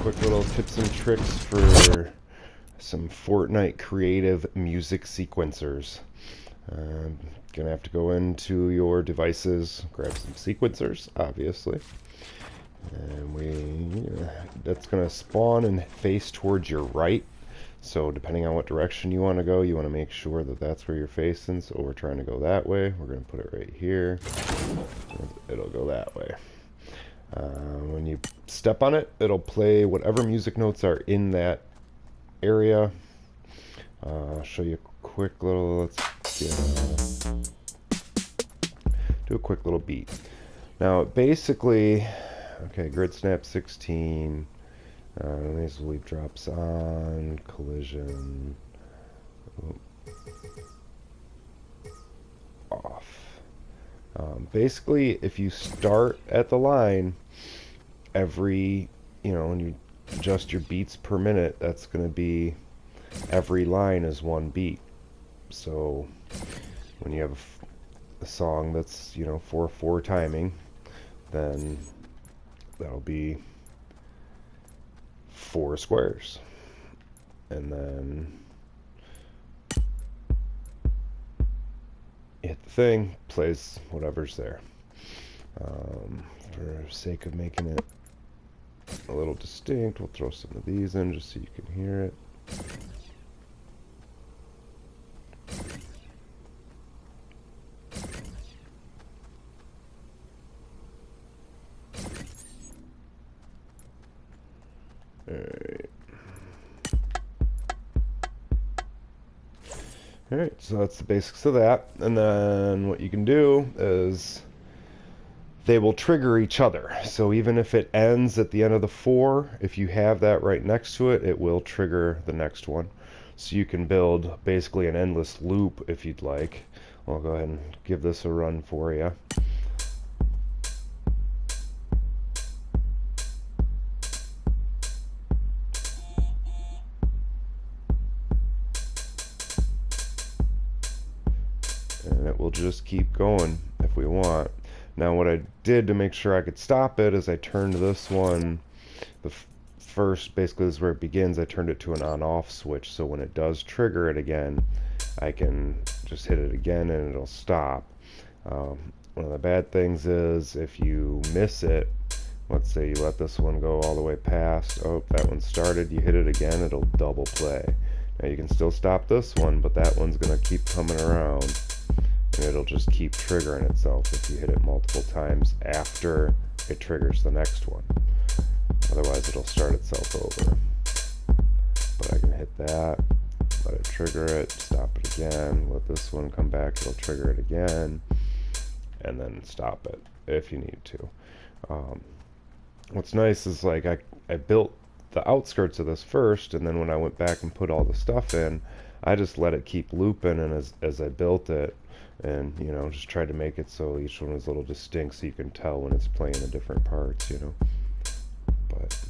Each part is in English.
quick little tips and tricks for some Fortnite creative music sequencers. Gonna have to go into your devices, grab some sequencers, obviously. And that's gonna spawn and face towards your right. So depending on what direction you want to go, you want to make sure that that's where you're facing. So we're trying to go that way. We're going to put it right here. It'll go that way. When you step on it, it'll play whatever music notes are in that area. I'll show you a quick little, do a quick little beat. Now basically, okay, grid snap 16. These leaf drops on, collision, off. Basically, if you start at the line, when you adjust your beats per minute, that's going to be, every line is one beat. So when you have a song that's, 4/4 timing, then that'll be 4 squares, and then hit the thing, plays whatever's there. For sake of making it a little distinct, we'll throw some of these in just so you can hear it. Alright, so that's the basics of that. And then what you can do is they will trigger each other. So even if it ends at the end of the 4, if you have that right next to it, it will trigger the next one. So you can build basically an endless loop if you'd like. I'll go ahead and give this a run for you. And it will just keep going if we want. Now what I did to make sure I could stop it is I turned this one, the first, basically this is where it begins, I turned it to an on-off switch, so when it does trigger it again, I can just hit it again and it'll stop. One of the bad things is if you miss it, let's say you let this one go all the way past, oh, that one started, you hit it again, it'll double play. Now you can still stop this one, but that one's going to keep coming around. And it'll just keep triggering itself if you hit it multiple times after it triggers the next one. Otherwise it'll start itself over. But I can hit that, let it trigger it, stop it again, let this one come back, it'll trigger it again, and then stop it if you need to. What's nice is like I built the outskirts of this first, and then when I went back and put all the stuff in, I just let it keep looping, and as I built it, and just tried to make it so each one was a little distinct so you can tell when it's playing the different parts, but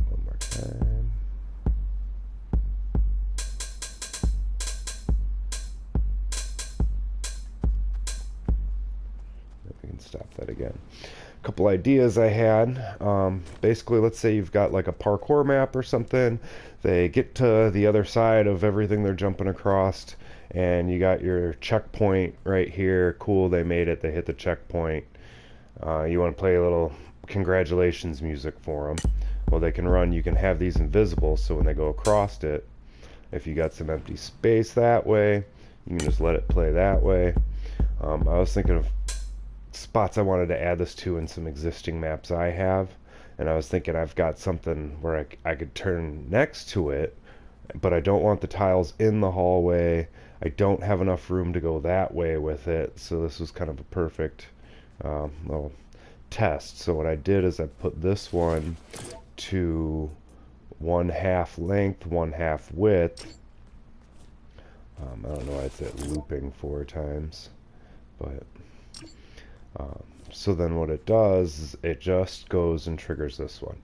one more time. We can stop that again. A couple ideas I had. Basically, let's say you've got like a parkour map or something. They get to the other side of everything they're jumping across, and you got your checkpoint right here. Cool, they made it. They hit the checkpoint. You want to play a little congratulations music for them. Well, they can run. You can have these invisible, so when they go across it, if you got some empty space that way, you can just let it play that way. I was thinking of spots I wanted to add this to in some existing maps I have, and I was thinking I've got something where I could turn next to it, but I don't want the tiles in the hallway. I don't have enough room to go that way with it, so this was kind of a perfect little test. So what I did is I put this one to 1/2 length, 1/2 width. I don't know why it's at looping 4 times, but so then what it does is it just goes and triggers this one.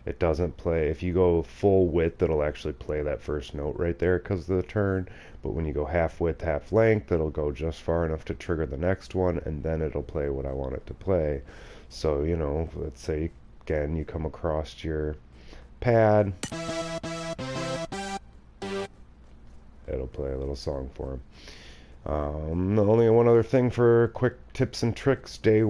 It doesn't play, if you go full width, it'll actually play that first note right there because of the turn, but when you go 1/2 width, 1/2 length, it'll go just far enough to trigger the next one, and then it'll play what I want it to play. So, let's say again, you come across your pad. It'll play a little song for him. Only one other thing for quick tips and tricks. Day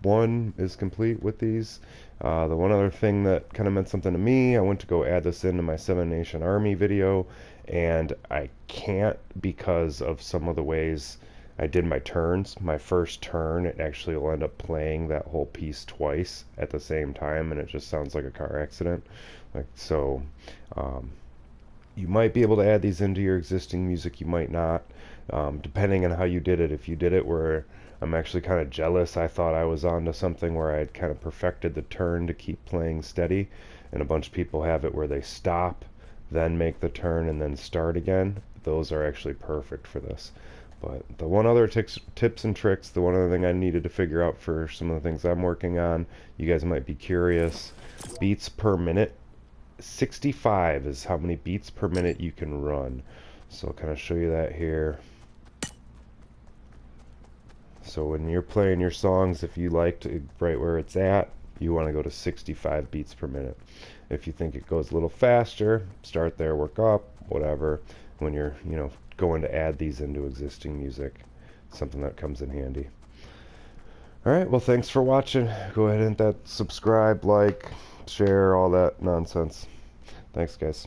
one is complete with these. The one other thing that kind of meant something to me, I went to go add this into my 7 Nation Army video, and I can't because of some of the ways I did my turns. My first turn, it actually will end up playing that whole piece twice at the same time, and it just sounds like a car accident. So, you might be able to add these into your existing music, you might not, depending on how you did it. If you did it where I'm actually kind of jealous, I thought I was onto something where I had kind of perfected the turn to keep playing steady, and a bunch of people have it where they stop, then make the turn, and then start again. Those are actually perfect for this. But the one other tips and tricks, the one other thing I needed to figure out for some of the things I'm working on, you guys might be curious, beats per minute. 65 is how many beats per minute you can run. So I'll kind of show you that here. So when you're playing your songs, if you like to right where it's at, you want to go to 65 beats per minute. If you think it goes a little faster, start there, work up, whatever. When you're, going to add these into existing music, something that comes in handy. Alright, well, thanks for watching. Go ahead and hit that subscribe, like, share, all that nonsense. Thanks, guys.